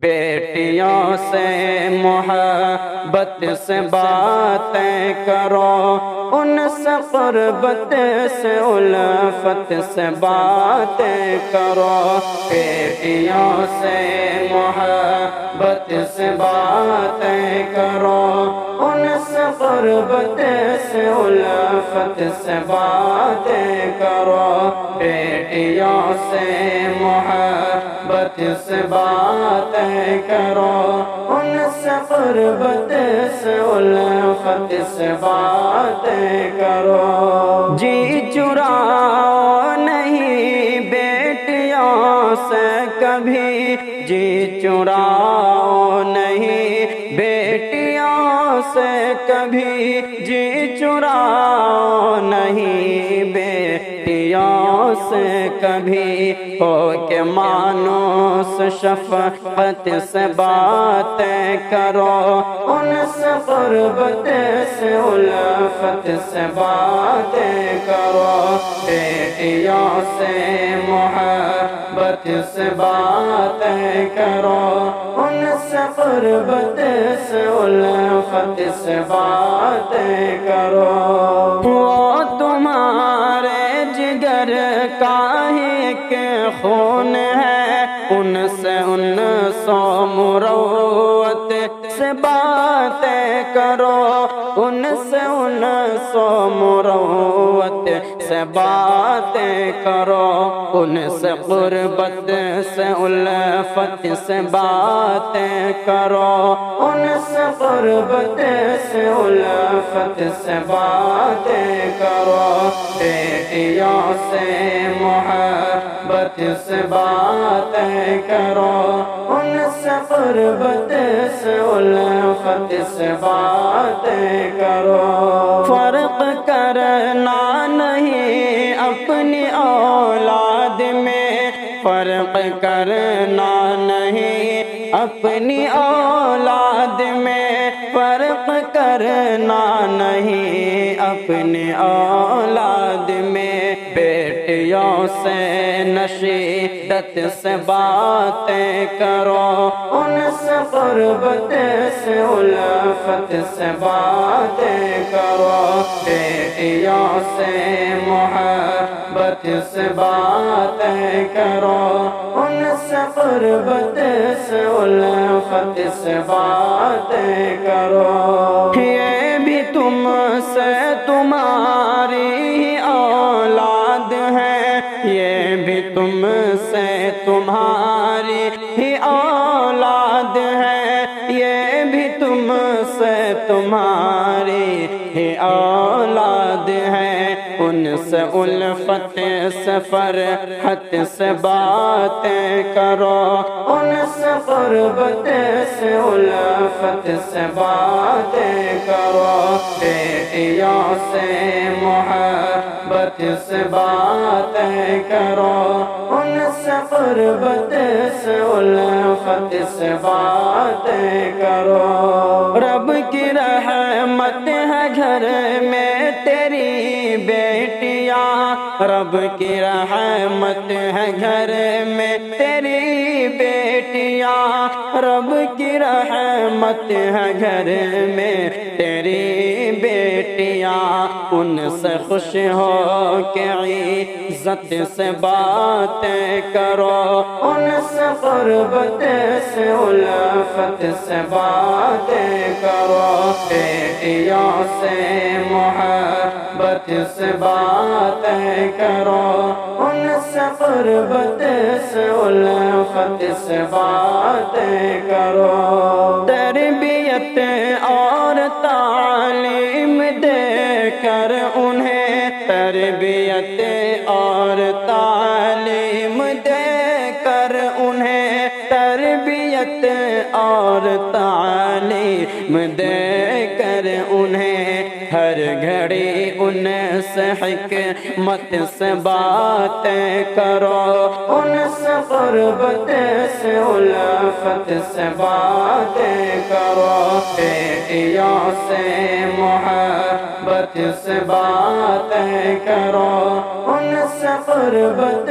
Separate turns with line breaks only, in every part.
بیٹیوں سے محبت سے باتیں کرو، ان سے قربت سے الفت سے باتیں کرو، بیٹیوں سے محبت سے باتیں کرو، ان سے قربت سے الفت سے باتیں کرو، بیٹیوں سے محبت سے باتیں کرو، ان سے قربت سے الفت سے باتیں کرو، جی چراؤ نہیں بیٹیوں سے کبھی، جی چراؤ نہیں بیٹیوں سے کبھی، جی چراؤ نہیں بیٹیوں سے کبھی، ہو کہ مانوس شفقت سے باتیں کرو، ان سے قربت سے الفت سے باتیں کرو، بیٹیوں سے محبت سے باتیں کرو، ان سے قربت سے الفت سے باتیں کرو، وہ تمہارے جگر کا ہی ایک خون ہے، ان سے ان سو مروت سے باتیں کرو، ان سے ان سو مروت سے باتیں کرو، ان سے قربت سے الفت سے باتیں کرو، ان سے قربت سے الفت سے باتیں کرو، بیٹیوں سے محبت سے باتیں کرو، ان سے قربت سے الفت سے باتیں کرو، فرق کرنا نہیں اپنی اولاد میں، فرق کرنا نہیں اپنی اولاد میں، فرق کرنا نہیں اپنی اولاد میں، بیٹیوں سے نشیدت سے باتیں کرو، ان سے قربت سے الفت سے باتیں کرو، بیٹیوں سے محبت سے باتیں کرو، ان سے قربت سے الفت سے باتیں کرو، یہ بھی تم سے تمہاری ہی اولاد ہے، یہ بھی تم سے تمہاری ہی اولاد ہے، یہ بھی تم سے تمہاری ہی اولاد ہے، ان سے الفت سے فرحت سے باتیں کرو، ان سے قربت سے الفت سے باتیں کرو، بیٹیوں سے محبت سے باتیں کرو، ان سے قربت سے الفت سے باتیں کرو، رب کی رحمت ہے گھر میں تیری بیٹیاں، رب کی رحمت ہے گھر میں تیری بیٹیاں، رب کی رحمت ہے گھر میں تیری بیٹیاں، ان سے خوش ہو کے عزت سے باتیں کرو، ان سے قربت سے الفت سے باتیں کرو، بیٹیوں سے محبت سے باتیں کرو، ان سے قربت سے الفت سے باتیں کرو، تربیت اور تعلیم دے کر انہیں، تربیت اور تعلیم دے کر انہیں، تربیت اور تعلیم دے کر انہیں، ہر گھڑی ان سے حکمت سے باتیں کرو، ان سے قربت سے الفت سے باتیں کرو، بیٹیوں سے محبت سے باتیں کرو، ان سے قربت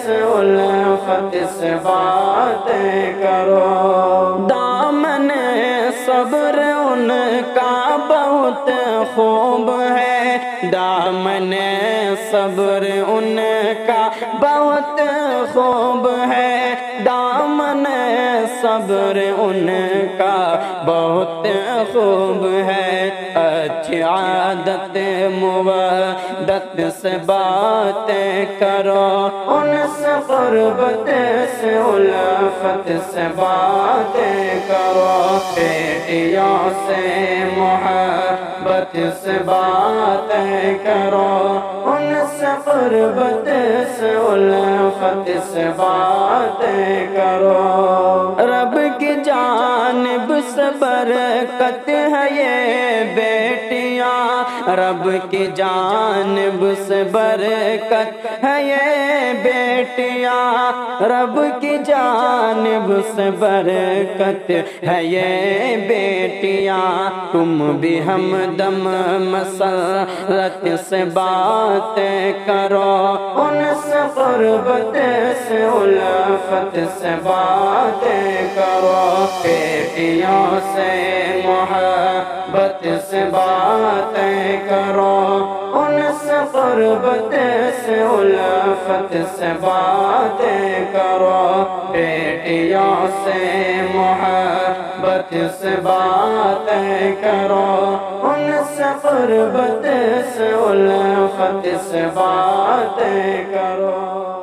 سے الفت سے باتیں کرو۔ بہت خوب ہے، دامن صبر ان کا بہت خوب ہے، دامن صبر ان کا بہت خوب ہے، اچھی عادت مودت سے باتیں کرو، ان سے قربت سے الفت سے باتیں کرو، بیٹیوں سے محبت سے باتیں کرو، ان سے قربت سے الفت سے باتیں کرو، رب کی جانب سے برکت ہے یہ بیٹیاں، رب کی جانب سے برکت ہے یہ بیٹیاں، رب کی جانب سے برکت ہے یہ بیٹیاں، تم بھی ہمدم مسرت سے باتیں کرو، ان سے قربت سے الفت سے باتیں کرو، بیٹیوں سے محبت سے باتیں کرو، ان سے قربت سے الفت سے باتیں کرو، بیٹیوں سے محبت سے باتیں کرو، ان سے قربت سے الفت سے باتیں کرو۔